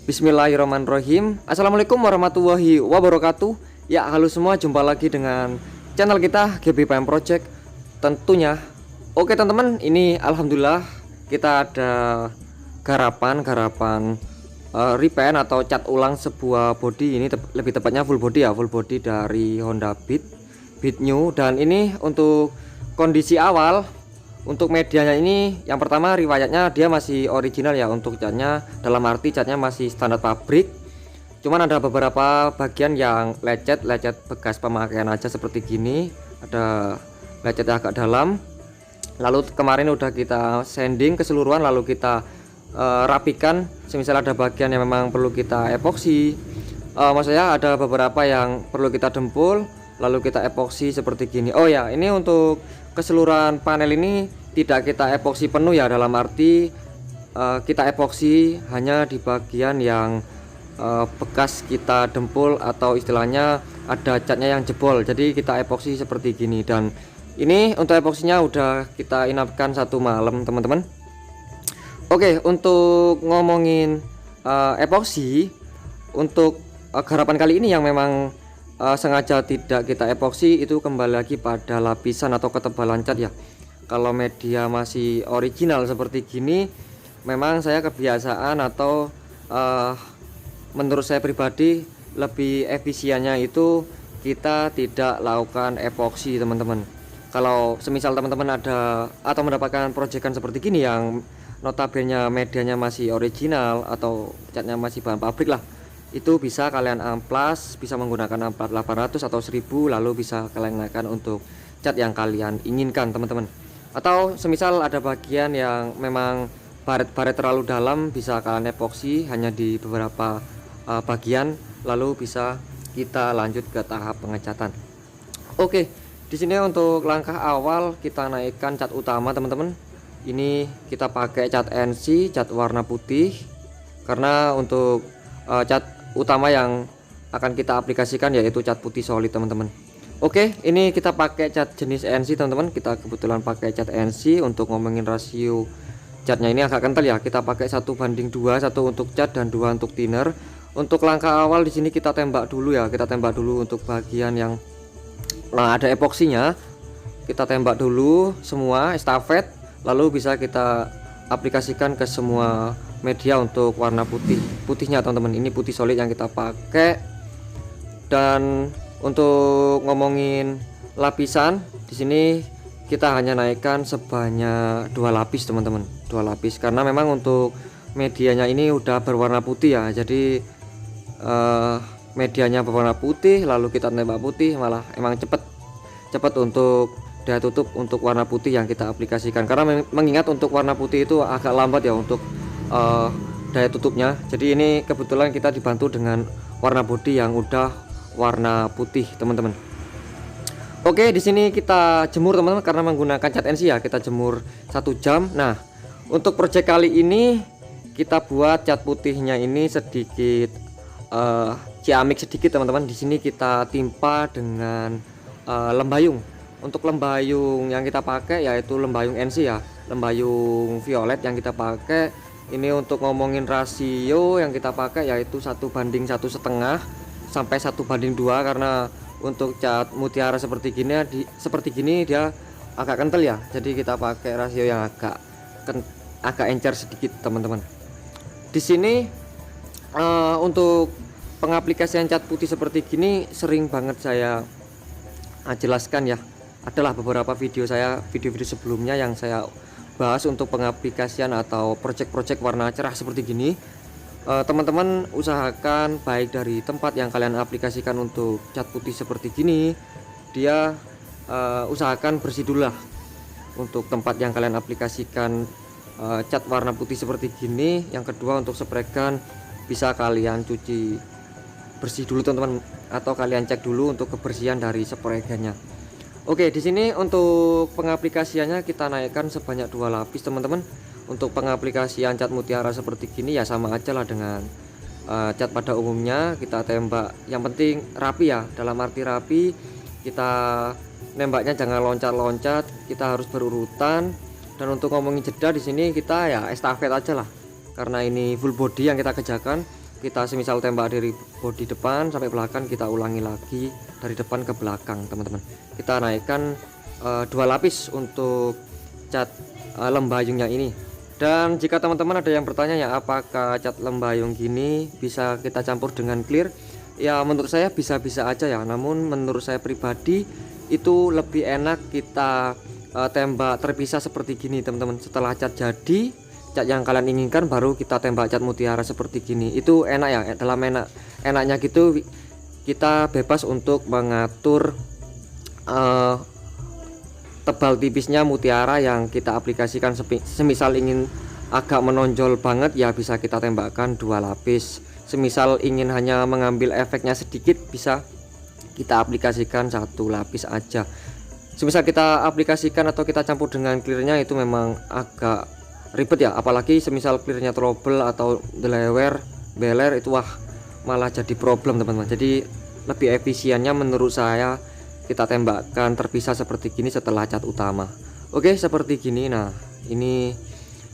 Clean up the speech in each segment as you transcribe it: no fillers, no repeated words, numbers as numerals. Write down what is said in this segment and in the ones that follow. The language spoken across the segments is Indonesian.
Bismillahirrahmanirrahim. Assalamualaikum warahmatullahi wabarakatuh. Ya, halo semua, jumpa lagi dengan channel kita GBPM Project tentunya. Oke teman-teman, ini alhamdulillah kita ada garapan repaint atau cat ulang sebuah body. Ini lebih tepatnya full body ya, full body dari Honda Beat New. Dan ini untuk kondisi awal. Untuk medianya ini yang pertama riwayatnya dia masih original ya, untuk catnya dalam arti catnya masih standar pabrik. Cuman ada beberapa bagian yang lecet bekas pemakaian aja seperti gini, ada lecet agak dalam. Lalu kemarin udah kita sanding keseluruhan, lalu kita rapikan. Semisal ada bagian yang memang perlu kita epoksi, maksudnya ada beberapa yang perlu kita dempul, lalu kita epoksi seperti gini. Oh ya, ini untuk keseluruhan panel ini tidak kita epoksi penuh ya, dalam arti kita epoksi hanya di bagian yang bekas kita dempul atau istilahnya ada catnya yang jebol, jadi kita epoksi seperti gini. Dan ini untuk epoksinya udah kita inapkan satu malam teman-teman. Oke, untuk ngomongin epoksi untuk garapan kali ini yang memang sengaja tidak kita epoksi, itu kembali lagi pada lapisan atau ketebalan cat ya. Kalau media masih original seperti gini, memang saya kebiasaan atau menurut saya pribadi lebih efisiennya itu kita tidak lakukan epoksi teman-teman. Kalau semisal teman-teman ada atau mendapatkan proyekan seperti gini yang notabene medianya masih original atau catnya masih bahan pabrik lah, itu bisa kalian amplas, bisa menggunakan amplas 800 atau 1000, lalu bisa kalian naikkan untuk cat yang kalian inginkan teman-teman. Atau semisal ada bagian yang memang baret terlalu dalam, bisa kalian epoksi hanya di beberapa bagian, lalu bisa kita lanjut ke tahap pengecatan. Oke, di sini untuk langkah awal kita naikkan cat utama teman-teman. Ini kita pakai cat NC, cat warna putih, karena untuk cat utama yang akan kita aplikasikan yaitu cat putih solid teman-teman. Oke, ini kita pakai cat jenis NC teman-teman. Kita kebetulan pakai cat NC. Untuk ngomongin rasio catnya ini agak kental ya, kita pakai 1:2, 1 untuk cat dan 2 untuk thinner. Untuk langkah awal di sini kita tembak dulu ya, kita tembak dulu untuk bagian yang ada epoksinya. Kita tembak dulu semua estafet, lalu bisa kita aplikasikan ke semua media untuk warna putihnya teman-teman. Ini putih solid yang kita pakai. Dan untuk ngomongin lapisan, di sini kita hanya naikkan sebanyak 2 lapis teman-teman, 2 lapis, karena memang untuk medianya ini udah berwarna putih ya, jadi medianya berwarna putih, lalu kita tembak putih, malah emang cepet untuk daya tutup untuk warna putih yang kita aplikasikan. Karena mengingat untuk warna putih itu agak lambat ya untuk daya tutupnya. Jadi ini kebetulan kita dibantu dengan warna body yang udah warna putih teman-teman. Oke, di sini kita jemur teman-teman, karena menggunakan cat NC ya, kita jemur 1 jam. Nah, untuk project kali ini kita buat cat putihnya ini sedikit ciamik sedikit teman-teman. Di sini kita timpa dengan lembayung. Untuk lembayung yang kita pakai yaitu lembayung NC ya, lembayung violet yang kita pakai. Ini untuk ngomongin rasio yang kita pakai yaitu 1:1,5 sampai 1:2, karena untuk cat mutiara seperti gini dia agak kental ya, jadi kita pakai rasio yang agak encer sedikit teman-teman. Di sini untuk pengaplikasian cat putih seperti gini sering banget saya jelaskan ya. Adalah beberapa video video sebelumnya yang saya bahas untuk pengaplikasian atau project warna cerah seperti gini. Teman-teman usahakan baik dari tempat yang kalian aplikasikan untuk cat putih seperti gini, dia usahakan bersih dulu lah. Untuk tempat yang kalian aplikasikan cat warna putih seperti gini. Yang kedua, untuk spray gun bisa kalian cuci bersih dulu teman-teman, atau kalian cek dulu untuk kebersihan dari spray gunnya. Oke, di sini untuk pengaplikasiannya kita naikkan sebanyak 2 lapis teman-teman. Untuk pengaplikasian cat mutiara seperti gini ya sama aja lah dengan cat pada umumnya, kita tembak. Yang penting rapi ya, dalam arti rapi. Kita nembaknya jangan loncat-loncat, kita harus berurutan. Dan untuk ngomongin jeda di sini kita ya estafet aja lah, karena ini full body yang kita kerjakan. kita semisal tembak dari bodi depan sampai belakang, kita ulangi lagi dari depan ke belakang teman-teman. Kita naikkan 2 lapis untuk cat lembayungnya ini. Dan jika teman-teman ada yang bertanya ya, apakah cat lembayung gini bisa kita campur dengan clear? Ya menurut saya bisa-bisa aja ya, namun menurut saya pribadi itu lebih enak kita tembak terpisah seperti gini teman-teman. Setelah cat jadi, cat yang kalian inginkan, baru kita tembak cat mutiara seperti gini. Itu enak ya, dalam enaknya gitu kita bebas untuk mengatur tebal tipisnya mutiara yang kita aplikasikan. Semisal ingin agak menonjol banget ya bisa kita tembakkan 2 lapis. Semisal ingin hanya mengambil efeknya sedikit, bisa kita aplikasikan 1 lapis aja. Semisal kita aplikasikan atau kita campur dengan clearnya itu memang agak ribet ya, apalagi semisal clearnya trouble atau delewer beler, itu wah malah jadi problem teman-teman. Jadi lebih efisiennya menurut saya kita tembakkan terpisah seperti gini setelah cat utama. Oke, seperti gini. Nah, ini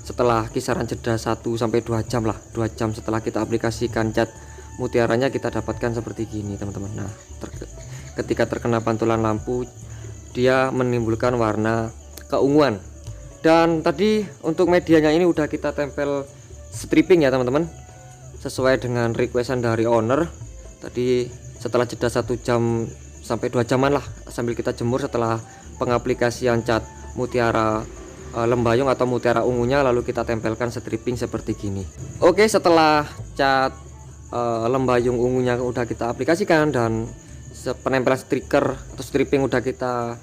setelah kisaran jeda 1-2 jam lah, 2 jam setelah kita aplikasikan cat mutiaranya, kita dapatkan seperti gini teman-teman. Nah, ketika terkena pantulan lampu dia menimbulkan warna keunguan. Dan tadi untuk medianya ini udah kita tempel stripping ya teman-teman, sesuai dengan requestan dari owner. Tadi setelah jeda 1 jam sampai 2 jaman lah sambil kita jemur setelah pengaplikasian cat mutiara lembayung atau mutiara ungunya, lalu kita tempelkan stripping seperti gini. Oke, setelah cat lembayung ungunya udah kita aplikasikan dan penempelan stiker atau stripping udah kita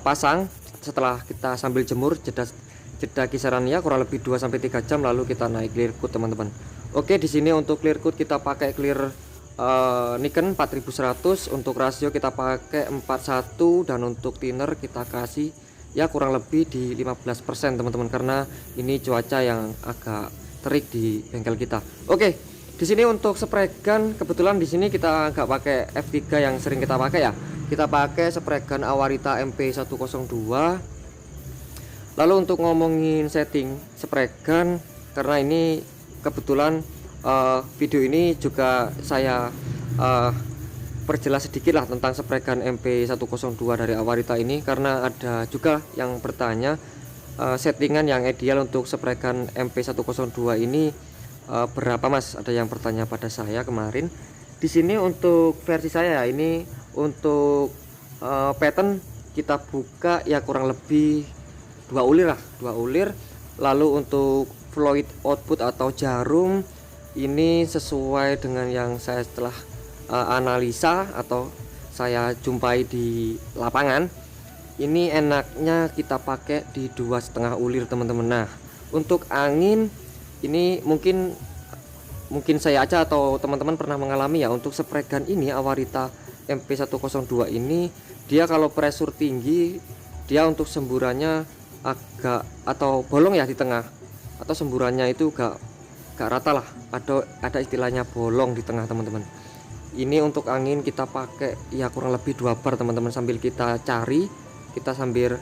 pasang, setelah kita sambil jemur jeda kisarannya kurang lebih 2-3 jam, lalu kita naik clear coat teman-teman. Oke, di sini untuk clear coat kita pakai clear Nikon 4100, untuk rasio kita pakai 41, dan untuk thinner kita kasih ya kurang lebih di 15% teman-teman, karena ini cuaca yang agak terik di bengkel kita. Oke, di sini untuk spray gun kebetulan di sini kita nggak pakai F3 yang sering kita pakai ya, kita pakai spray gun Awarita MP102. Lalu untuk ngomongin setting spray gun, karena ini kebetulan video ini juga saya perjelas sedikit lah tentang spray gun MP102 dari Awarita ini, karena ada juga yang bertanya settingan yang ideal untuk spray gun MP102 ini berapa mas, ada yang bertanya pada saya kemarin. Di sini untuk versi saya ini untuk pattern kita buka ya kurang lebih 2 ulir lah, 2 ulir. Lalu untuk fluid output atau jarum ini sesuai dengan yang saya setelah analisa atau saya jumpai di lapangan, ini enaknya kita pakai di 2,5 ulir teman-teman. Nah, untuk angin ini mungkin saya aja atau teman-teman pernah mengalami ya, untuk spray gun ini Awarita MP102 ini dia kalau pressure tinggi dia untuk semburannya agak atau bolong ya di tengah, atau semburannya itu gak rata lah, ada istilahnya bolong di tengah teman-teman. Ini untuk angin kita pakai ya kurang lebih 2 bar teman-teman, sambil kita sambil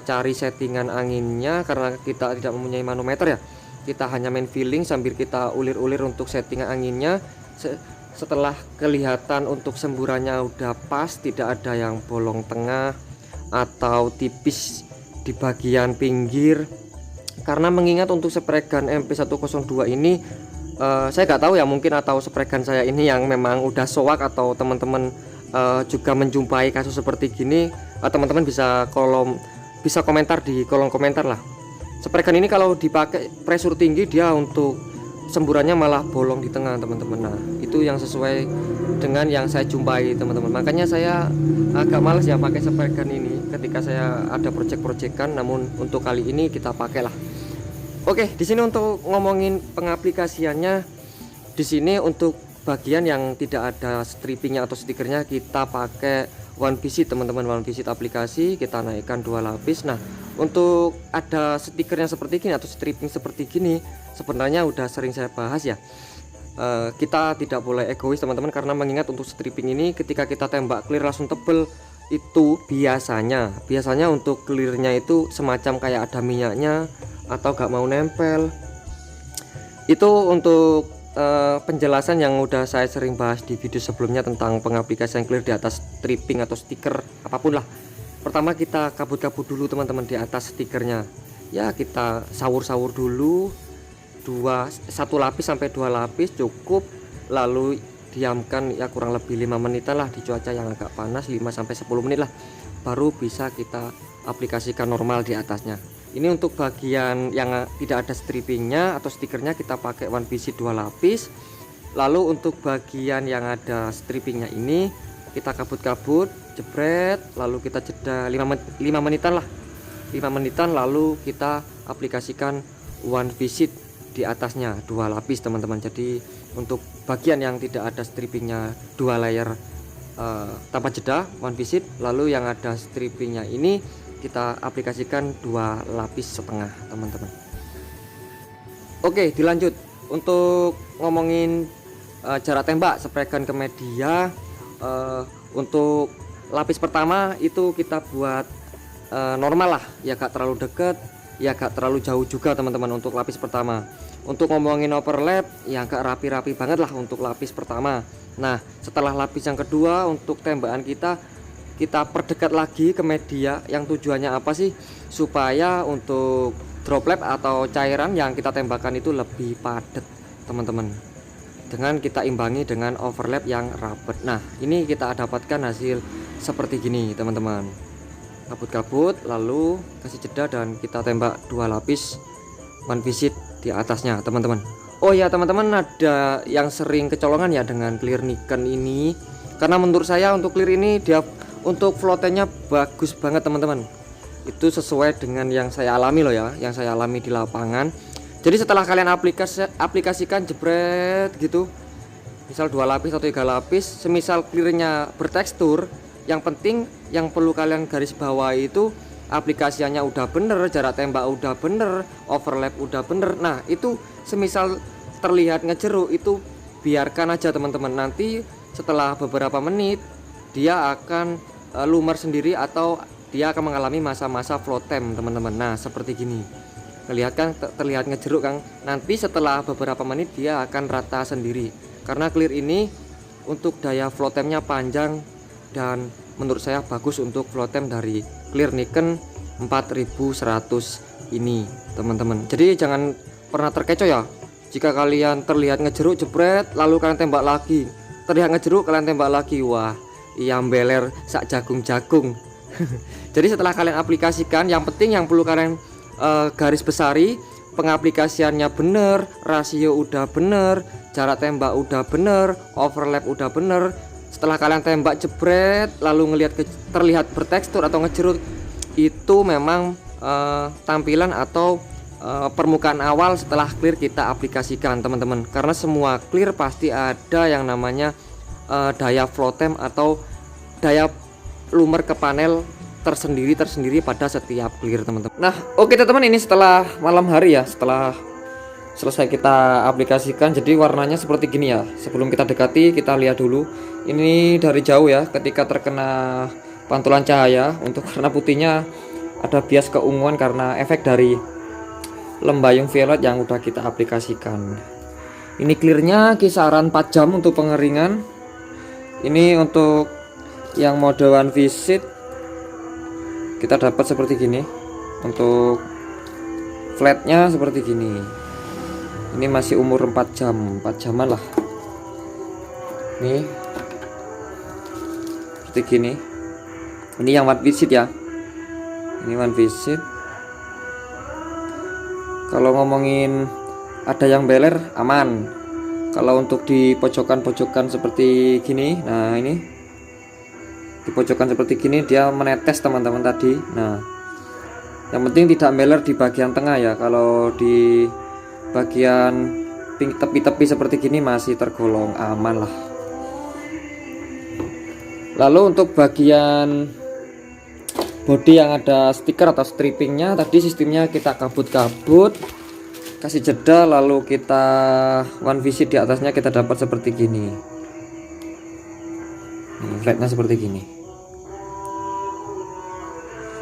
cari settingan anginnya, karena kita tidak mempunyai manometer ya, kita hanya main feeling sambil kita ulir-ulir untuk settingan anginnya. Setelah kelihatan untuk semburannya udah pas, tidak ada yang bolong tengah atau tipis di bagian pinggir. Karena mengingat untuk spray gun MP102 ini saya nggak tahu ya, mungkin atau spray gun saya ini yang memang udah soak atau teman-teman juga menjumpai kasus seperti gini, teman-teman bisa komentar di kolom komentar lah. Spray gun ini kalau dipakai pressure tinggi dia untuk semburannya malah bolong di tengah teman-teman. Nah, itu yang sesuai dengan yang saya jumpai teman-teman. Makanya saya agak males ya pakai spray gun ini ketika saya ada project-projectan, namun untuk kali ini kita pakailah. Oke, di sini untuk ngomongin pengaplikasiannya, di sini untuk bagian yang tidak ada strippingnya atau stikernya kita pakai one visit teman-teman, one visit aplikasi, kita naikkan 2 lapis. Nah, untuk ada stikernya seperti gini atau stripping seperti gini sebenarnya udah sering saya bahas ya. Kita tidak boleh egois teman-teman, karena mengingat untuk stripping ini ketika kita tembak clear langsung tebel, itu biasanya untuk clearnya itu semacam kayak ada minyaknya atau gak mau nempel. Itu untuk penjelasan yang udah saya sering bahas di video sebelumnya tentang pengaplikasian clear di atas stripping atau stiker apapun lah. Pertama kita kabut-kabut dulu teman-teman di atas stikernya. Ya kita sawur-sawur dulu, satu lapis sampai 2 lapis cukup, lalu diamkan ya kurang lebih 5 menitan lah di cuaca yang agak panas, 5 sampai 10 menit lah, baru bisa kita aplikasikan normal di atasnya. Ini untuk bagian yang tidak ada strippingnya atau stikernya kita pakai one visit 2 lapis. Lalu untuk bagian yang ada strippingnya ini kita kabut-kabut, jebret, lalu kita jeda 5 menitan lah, 5 menitan, lalu kita aplikasikan one visit di atasnya 2 lapis teman-teman. Jadi untuk bagian yang tidak ada strippingnya 2 layer tanpa jeda one visit, lalu yang ada strippingnya ini kita aplikasikan 2 lapis setengah teman-teman. Oke, dilanjut untuk ngomongin jarak tembak spray gun ke media. Untuk lapis pertama itu kita buat normal lah, ya gak terlalu deket, ya gak terlalu jauh juga teman-teman untuk lapis pertama. Untuk ngomongin overlap ya gak rapi-rapi banget lah untuk lapis pertama. Nah setelah lapis yang kedua, untuk tembakan kita perdekat lagi ke media. Yang tujuannya apa sih? Supaya untuk droplet atau cairan yang kita tembakan itu lebih padat teman-teman, dengan kita imbangi dengan overlap yang rapat. Nah ini kita dapatkan hasil seperti gini teman-teman. Kabut-kabut lalu kasih jeda dan kita tembak 2 lapis one visit di atasnya teman-teman. Oh ya teman-teman, ada yang sering kecolongan ya dengan clear Nikon ini, karena menurut saya untuk clear ini dia untuk floatingnya bagus banget teman-teman. Itu sesuai dengan yang saya alami loh ya, yang saya alami di lapangan. Jadi setelah kalian aplikasikan jebret gitu, misal 2 lapis atau 3 lapis, semisal clearnya bertekstur, yang penting yang perlu kalian garis bawahi itu aplikasiannya udah bener, jarak tembak udah bener, overlap udah bener. Nah itu semisal terlihat ngejeruk itu biarkan aja teman-teman, nanti setelah beberapa menit dia akan lumer sendiri atau dia akan mengalami masa-masa float time teman-teman. Nah seperti gini, lihat kan, terlihat ngejeruk kan, nanti setelah beberapa menit dia akan rata sendiri, karena clear ini untuk daya float time-nya panjang dan menurut saya bagus untuk float time dari clear Nikon 4100 ini teman-teman. Jadi jangan pernah terkecoh ya, jika kalian terlihat ngejeruk jebret lalu kalian tembak lagi, terlihat ngejeruk kalian tembak lagi, wah iya beler sak jagung-jagung. Jadi setelah kalian aplikasikan, yang penting yang perlu kalian garis besari, pengaplikasiannya bener, rasio udah bener, jarak tembak udah bener, overlap udah bener. Setelah kalian tembak jebret lalu ngelihat terlihat bertekstur atau ngejerut, itu memang tampilan atau permukaan awal setelah clear kita aplikasikan teman-teman. Karena semua clear pasti ada yang namanya daya float time atau daya lumer ke panel tersendiri pada setiap clear teman-teman. Nah oke teman-teman, ini setelah malam hari ya, setelah selesai kita aplikasikan, jadi warnanya seperti gini ya. Sebelum kita dekati, kita lihat dulu ini dari jauh ya, ketika terkena pantulan cahaya. Untuk warna putihnya ada bias keunguan karena efek dari lembayung violet yang udah kita aplikasikan. Ini clearnya kisaran 4 jam untuk pengeringan. Ini untuk yang mode one visit kita dapat seperti gini. Untuk flatnya seperti gini. Ini masih umur 4 jam, 4 jaman lah. Nih seperti gini. Ini yang one visit ya. Ini one visit. Kalau ngomongin ada yang beler aman. Kalau untuk di pojokan-pojokan seperti gini, nah ini di pojokan seperti gini dia menetes teman-teman tadi. Nah yang penting tidak meler di bagian tengah ya. Kalau di bagian tepi-tepi seperti gini masih tergolong aman lah. Lalu untuk bagian body yang ada stiker atau strippingnya, tadi sistemnya kita kabut-kabut, kasih jeda, lalu kita one visit di atasnya, kita dapat seperti gini. Flatnya seperti gini.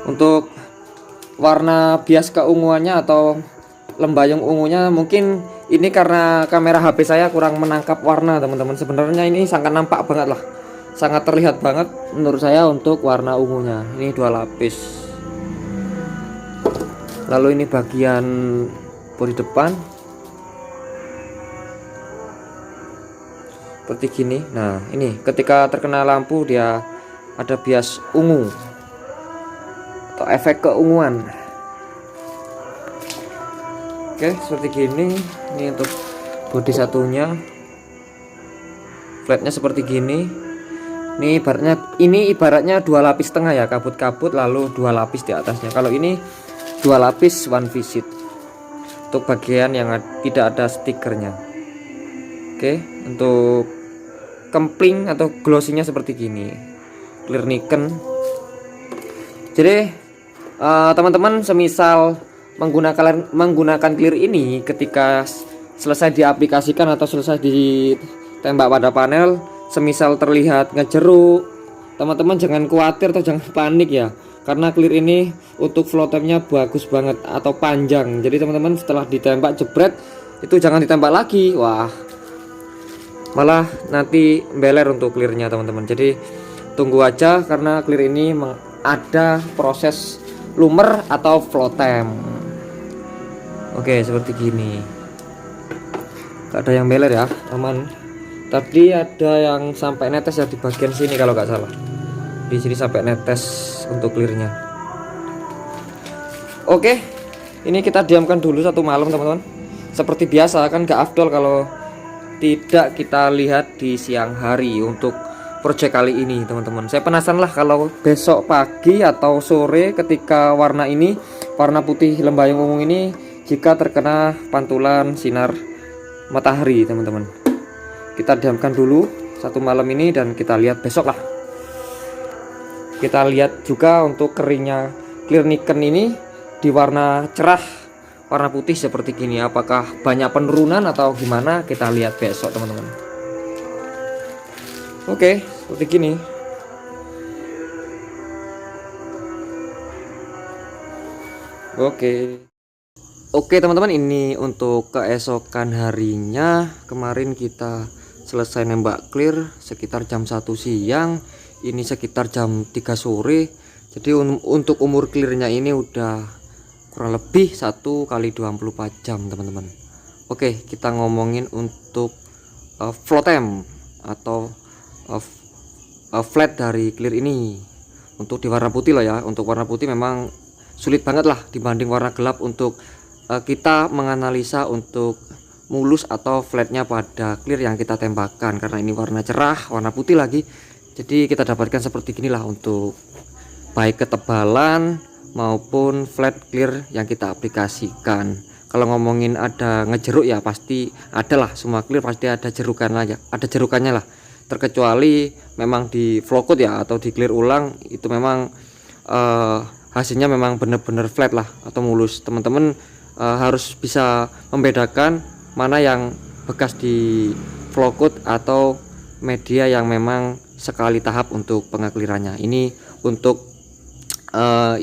Untuk warna bias keunguannya atau lembayung ungunya mungkin Ini karena kamera HP saya kurang menangkap warna teman-teman. Sebenarnya ini sangat nampak banget lah, sangat terlihat banget menurut saya untuk warna ungunya. Ini 2 lapis. Lalu ini bagian bodi depan seperti gini. Nah ini ketika terkena lampu dia ada bias ungu atau efek keunguan. Oke, seperti gini. Ini untuk bodi satunya, flatnya seperti gini. Ini ibaratnya 2 lapis tengah ya, kabut-kabut lalu 2 lapis di atasnya. Kalau ini 2 lapis one visit untuk bagian yang tidak ada stikernya. Oke, untuk kempling atau glossinya seperti gini, clear Nikon. Jadi teman-teman semisal menggunakan clear ini, ketika selesai diaplikasikan atau selesai ditembak pada panel, semisal terlihat ngejeruk, teman-teman jangan khawatir atau jangan panik ya, karena clear ini untuk flow time-nya bagus banget atau panjang. Jadi teman-teman setelah ditembak jebret itu jangan ditembak lagi, wah malah nanti beler untuk clearnya teman-teman. Jadi tunggu aja, karena clear ini ada proses lumer atau flow time. Oke, seperti gini. Gak ada yang beler ya, aman. Tadi ada yang sampai netes ya di bagian sini kalau nggak salah. Di sini sampai netes untuk clearnya. Oke, ini kita diamkan dulu 1 malam teman-teman. Seperti biasa kan gak afdol kalau tidak kita lihat di siang hari untuk project kali ini teman-teman. Saya penasaran lah kalau besok pagi atau sore ketika warna putih lembayung ungu ini jika terkena pantulan sinar matahari teman-teman. Kita diamkan dulu 1 malam ini dan kita lihat besok lah. Kita lihat juga untuk keringnya clear Nikon ini di warna cerah, warna putih seperti gini, apakah banyak penurunan atau gimana, kita lihat besok teman-teman. Oke, seperti gini. Oke teman-teman, ini untuk keesokan harinya. Kemarin kita selesai nembak clear sekitar jam 1 siang, ini sekitar jam 3 sore. Jadi untuk umur clearnya ini udah kurang lebih 1 kali 24 jam teman-teman. Oke, kita ngomongin untuk flow time atau flat dari clear ini. Untuk di warna putih lah ya, untuk warna putih memang sulit banget lah dibanding warna gelap untuk kita menganalisa untuk mulus atau flatnya pada clear yang kita tembakkan, karena ini warna cerah, warna putih lagi. Jadi kita dapatkan seperti inilah untuk baik ketebalan maupun flat clear yang kita aplikasikan. Kalau ngomongin ada ngejeruk ya pasti ada lah, semua clear pasti ada jerukannya lah, terkecuali memang di flow coat ya atau di clear ulang itu memang hasilnya memang bener-bener flat lah atau mulus. Teman-teman harus bisa membedakan mana yang bekas di flow coat atau media yang memang sekali tahap untuk pengaklirannya. Ini untuk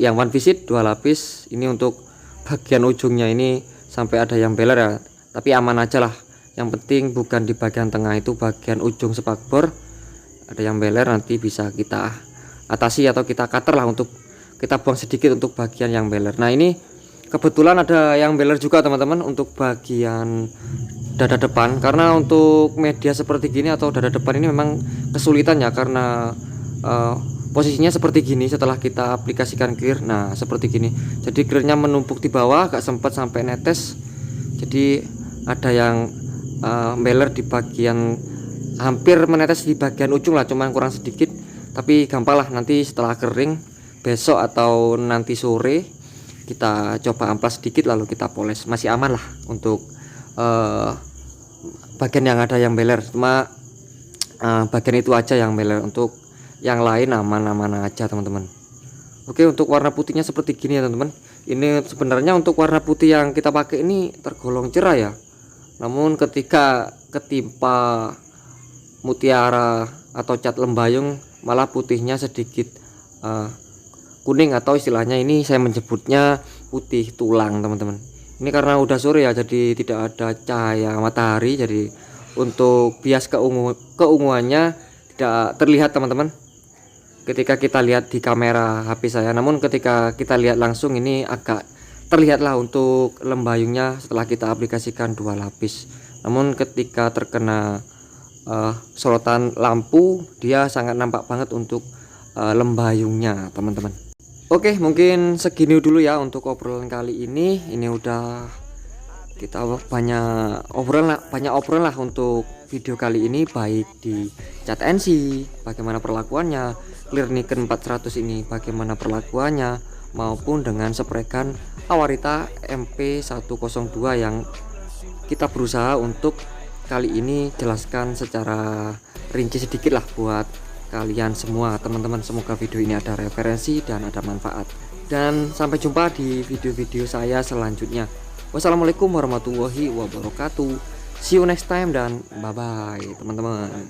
yang one visit 2 lapis. Ini untuk bagian ujungnya ini sampai ada yang beler ya, tapi aman aja lah. Yang penting bukan di bagian tengah, itu bagian ujung spakbor ada yang beler, nanti bisa kita atasi atau kita cutter lah, untuk kita buang sedikit untuk bagian yang beler. Nah ini kebetulan ada yang beler juga teman-teman untuk bagian dada depan, karena untuk media seperti gini atau dada depan ini memang kesulitan ya, karena posisinya seperti gini setelah kita aplikasikan clear. Nah seperti gini, jadi clearnya menumpuk di bawah, gak sempat sampai netes. Jadi ada yang beler di bagian, hampir menetes di bagian ujung lah, cuman kurang sedikit. Tapi gampang lah, nanti setelah kering besok atau nanti sore kita coba amplas sedikit lalu kita poles, masih aman lah untuk bagian yang ada yang beler. Cuma bagian itu aja yang beler, untuk yang lain aman-aman aja teman-teman. Oke, untuk warna putihnya seperti gini ya teman-teman. Ini sebenarnya untuk warna putih yang kita pakai ini tergolong cerah ya, namun ketika ketimpa mutiara atau cat lembayung malah putihnya sedikit kuning, atau istilahnya ini saya menyebutnya putih tulang teman-teman. Ini karena udah sore ya, jadi tidak ada cahaya matahari, jadi untuk bias keunguannya tidak terlihat teman-teman ketika kita lihat di kamera HP saya. Namun ketika kita lihat langsung ini agak terlihat lah untuk lembayungnya setelah kita aplikasikan 2 lapis. Namun ketika terkena sorotan lampu, dia sangat nampak banget untuk lembayungnya teman-teman. Oke, mungkin segini dulu ya untuk obrolan kali ini. Ini udah kita banyak obrolan lah untuk video kali ini, baik di Cat NC bagaimana perlakuannya, Clear Nikon 400 ini bagaimana perlakuannya, maupun dengan sprekan Awarita MP102 yang kita berusaha untuk kali ini jelaskan secara rinci sedikit lah buat kalian semua teman-teman. Semoga video ini ada referensi dan ada manfaat, dan sampai jumpa di video-video saya selanjutnya. Wassalamualaikum warahmatullahi wabarakatuh. See you next time dan bye bye teman-teman.